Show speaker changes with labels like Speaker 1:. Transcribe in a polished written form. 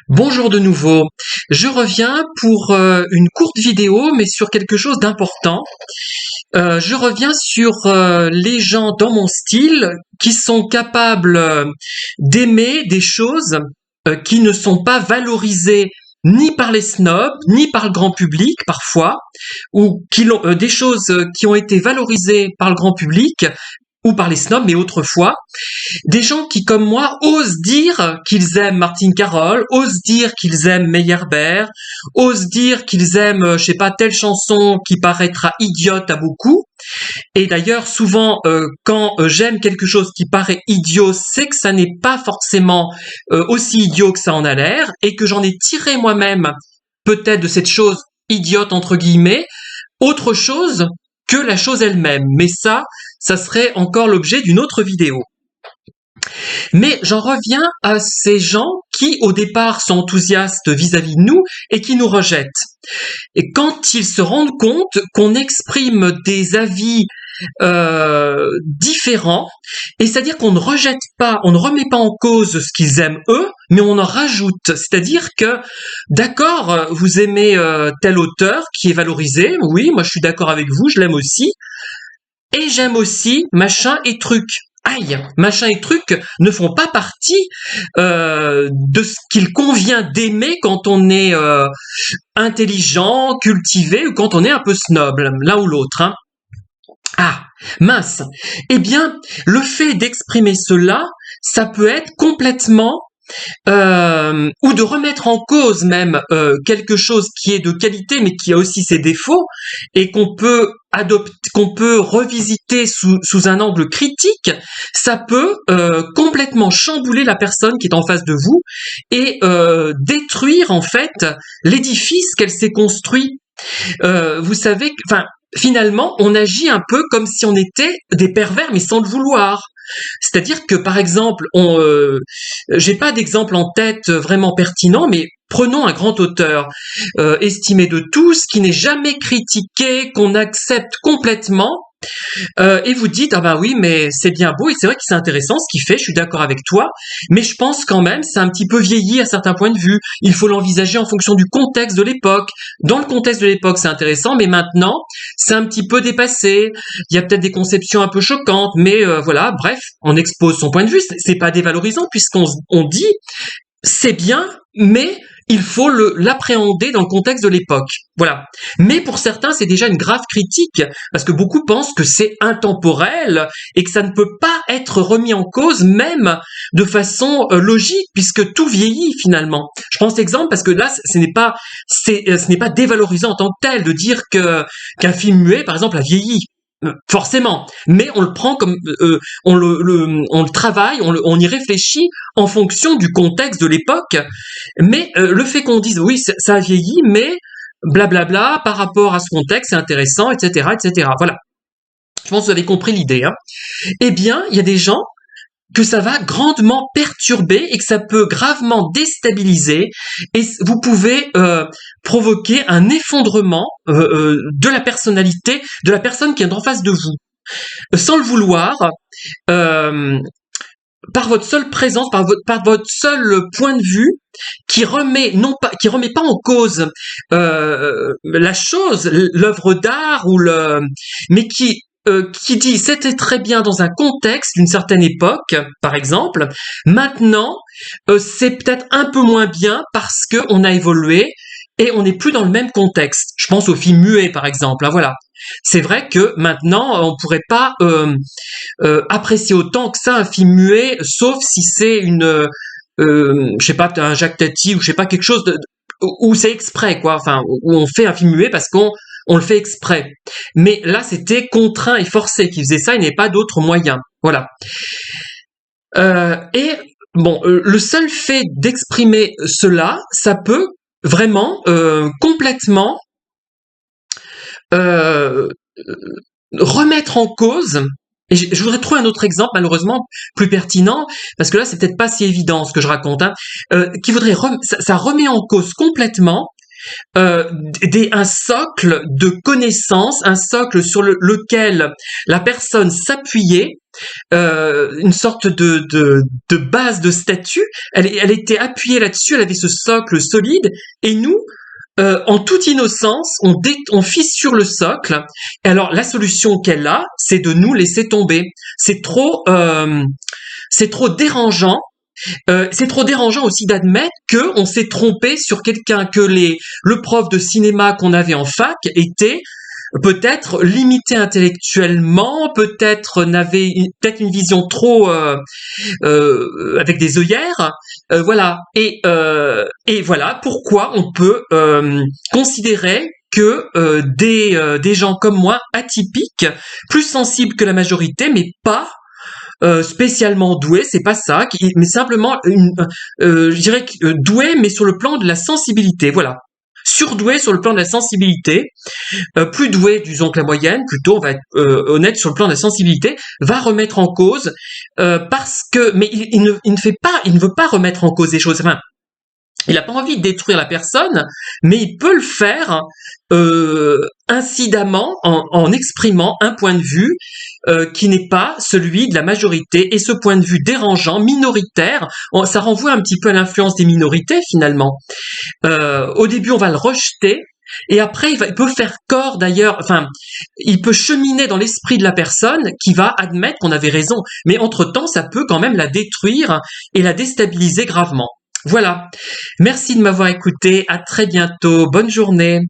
Speaker 1: Bonjour de nouveau. Je reviens pour une courte vidéo, mais sur quelque chose d'important. Je reviens sur les gens dans mon style qui sont capables d'aimer des choses qui ne sont pas valorisées ni par les snobs, ni par le grand public parfois, ou des choses qui ont été valorisées par le grand public ou par les snobs, mais autrefois. Des gens qui, comme moi, osent dire qu'ils aiment Martine Carole, osent dire qu'ils aiment Meyerbeer, osent dire qu'ils aiment, je sais pas, telle chanson qui paraîtra idiote à beaucoup. Et d'ailleurs, souvent, quand j'aime quelque chose qui paraît idiot, c'est que ça n'est pas forcément aussi idiot que ça en a l'air, et que j'en ai tiré moi-même, peut-être de cette chose idiote, entre guillemets, autre chose que la chose elle-même. Mais ça serait encore l'objet d'une autre vidéo. Mais j'en reviens à ces gens qui, au départ, sont enthousiastes vis-à-vis de nous et qui nous rejettent. Et quand ils se rendent compte qu'on exprime des avis différents, et c'est-à-dire qu'on ne rejette pas, on ne remet pas en cause ce qu'ils aiment eux, mais on en rajoute. C'est-à-dire que, d'accord, vous aimez tel auteur qui est valorisé, oui, moi je suis d'accord avec vous, je l'aime aussi, et j'aime aussi machin et truc. Aïe, machin et truc ne font pas partie de ce qu'il convient d'aimer quand on est intelligent, cultivé ou quand on est un peu snob, l'un ou l'autre. Hein. Ah, mince. Eh bien, le fait d'exprimer cela, ça peut être complètement ou de remettre en cause même quelque chose qui est de qualité mais qui a aussi ses défauts et qu'on peut revisiter sous un angle critique, ça peut complètement chambouler la personne qui est en face de vous et détruire en fait l'édifice qu'elle s'est construit. Vous savez, enfin, finalement, on agit un peu comme si on était des pervers, mais sans le vouloir. C'est-à-dire que, par exemple, j'ai pas d'exemple en tête vraiment pertinent, mais prenons un grand auteur estimé de tous, qui n'est jamais critiqué, qu'on accepte complètement, et vous dites ah ben oui mais c'est bien beau et c'est vrai que c'est intéressant ce qu'il fait, je suis d'accord avec toi, mais je pense quand même c'est un petit peu vieilli à certains points de vue, il faut l'envisager en fonction du contexte de l'époque. Dans le contexte de l'époque c'est intéressant, mais maintenant c'est un petit peu dépassé, il y a peut-être des conceptions un peu choquantes, mais voilà, bref, on expose son point de vue, c'est pas dévalorisant puisqu'on dit c'est bien, mais il faut l'appréhender dans le contexte de l'époque. Voilà. Mais pour certains, c'est déjà une grave critique, parce que beaucoup pensent que c'est intemporel et que ça ne peut pas être remis en cause, même de façon logique, puisque tout vieillit finalement. Je prends cet exemple parce que là, ce n'est pas dévalorisant en tant que tel de dire qu'un film muet, par exemple, a vieilli. Forcément, mais on le prend comme on le travaille, on y réfléchit en fonction du contexte de l'époque. Mais le fait qu'on dise oui, ça a vieilli, mais blablabla par rapport à ce contexte, c'est intéressant, etc., etc. Voilà. Je pense que vous avez compris l'idée. Hein. Eh bien, il y a des gens que ça va grandement perturber et que ça peut gravement déstabiliser et vous pouvez provoquer un effondrement de la personnalité de la personne qui est en face de vous. Sans le vouloir, par votre seule présence, par votre seul point de vue, qui remet pas en cause la chose, l'œuvre d'art mais qui dit c'était très bien dans un contexte d'une certaine époque, par exemple. Maintenant, c'est peut-être un peu moins bien parce que on a évolué et on n'est plus dans le même contexte. Je pense aux films muets, par exemple. Hein, voilà. C'est vrai que maintenant, on pourrait pas apprécier autant que ça un film muet, sauf si c'est je sais pas, un Jacques Tati ou je sais pas quelque chose où c'est exprès, quoi. Enfin, où on fait un film muet parce qu'on le fait exprès. Mais là, c'était contraint et forcé qui faisait ça, il n'y avait pas d'autre moyen. Voilà. Et bon, le seul fait d'exprimer cela, ça peut vraiment complètement remettre en cause. Et je voudrais trouver un autre exemple, malheureusement plus pertinent, parce que là, c'est peut-être pas si évident ce que je raconte. Hein, qui voudrait ça remet en cause complètement un socle de connaissances, un socle sur lequel la personne s'appuyait, une sorte de base de statut. Elle était appuyée là-dessus, elle avait ce socle solide, et nous, en toute innocence, on fissure le socle. Et alors la solution qu'elle a, c'est de nous laisser tomber. C'est trop dérangeant. C'est trop dérangeant aussi d'admettre que on s'est trompé sur quelqu'un, que le prof de cinéma qu'on avait en fac était peut-être limité intellectuellement, peut-être n'avait peut-être une vision trop avec des œillères, voilà. Et voilà pourquoi on peut considérer que des gens comme moi, atypiques, plus sensibles que la majorité, mais pas spécialement doué, c'est pas ça, mais simplement je dirais doué, mais sur le plan de la sensibilité, voilà. Surdoué sur le plan de la sensibilité, plus doué, disons que la moyenne, plutôt, on va être honnête sur le plan de la sensibilité, va remettre en cause, parce que, mais il ne veut pas remettre en cause des choses. Enfin, il n'a pas envie de détruire la personne, mais il peut le faire incidemment en exprimant un point de vue qui n'est pas celui de la majorité. Et ce point de vue dérangeant, minoritaire, ça renvoie un petit peu à l'influence des minorités finalement. Au début, on va le rejeter. Et après, il peut faire corps d'ailleurs, enfin, il peut cheminer dans l'esprit de la personne qui va admettre qu'on avait raison. Mais entre-temps, ça peut quand même la détruire et la déstabiliser gravement. Voilà. Merci de m'avoir écouté. À très bientôt. Bonne journée.